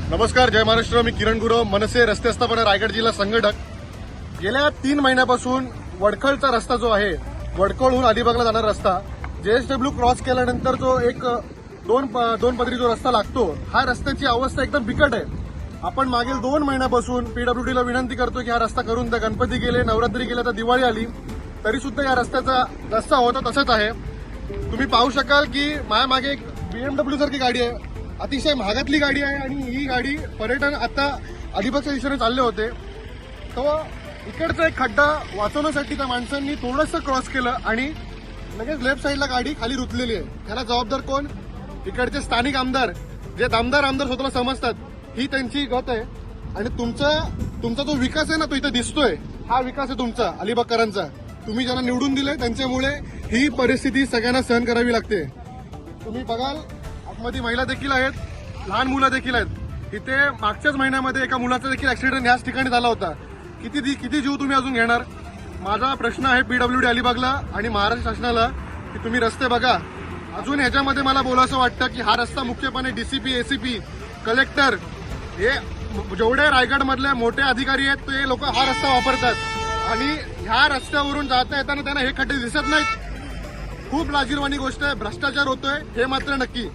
नमस्कार, जय महाराष्ट्र. मी किरण गुरव, मनसे रस्ते स्थापना रायगड जिल्हा संघटक. गेल्या 3 महिन्यापासून वडखळचा रस्ता जो आहे, वडखळहून अलिबागला जाणारा रस्ता, JSW क्रॉस केल्यानंतर जो एक दोन पदरी जो रस्ता लागतो, हा रस्त्याची अवस्था एकदम बिकट आहे. आपण मागील 2 महिन्यापासून PWDला विनंती करतो की हा रस्ता करून द्या. गणपती गेले, नवरात्री गेले, तर दिवाळी आली, तरी सुद्धा या रस्त्याचा रस्ता होता तसाच आहे. तुम्ही पाहू शकाल की माझ्या मागे एक BMW सारखी गाडी आहे, अतिशय महागातली गाडी आहे. आणि ही गाडी पर्यटन आता अलिबागच्या दिशेने चालले होते, तो इकडचा एक खड्डा वाचवण्यासाठी त्या माणसांनी थोडंसं क्रॉस केलं आणि लगेच लेफ्ट साईडला गाडी खाली रुतलेली आहे. त्याला जबाबदार कोण? इकडचे स्थानिक आमदार, जे दमदार आमदार स्वतःला समजतात. ही त्यांची गत आहे. आणि तुमचा जो विकास आहे ना, तो इथे दिसतोय, हा विकास आहे तुमचा अलिबागकरांचा. तुम्ही ज्यांना निवडून दिले त्यांच्यामुळे ही परिस्थिती सगळ्यांना सहन करावी लागते. तुम्ही बघाल, आतमध्ये महिला देखील आहेत, लहान मुलं देखील आहेत. इथे मागच्याच महिन्यामध्ये एका मुलाचा देखील ऍक्सिडेंट याच ठिकाणी झाला होता. किती जीव तुम्ही अजून घेणार? माझा प्रश्न आहे PWD अलिबागला आणि महाराष्ट्र शासनाला की तुम्ही रस्ते बघा. अजून ह्याच्यामध्ये मला बोलायचं वाटतं की हा रस्ता मुख्यपणे DCP, ACP, कलेक्टर, हे जेवढे रायगडमधले मोठे अधिकारी आहेत ते लोक हा रस्ता वापरतात. आणि ह्या रस्त्यावरून जाता येताना त्यांना हे खड्डे दिसत नाहीत. खूप लाजिरवाणी गोष्ट आहे. भ्रष्टाचार होतोय हे मात्र नक्की.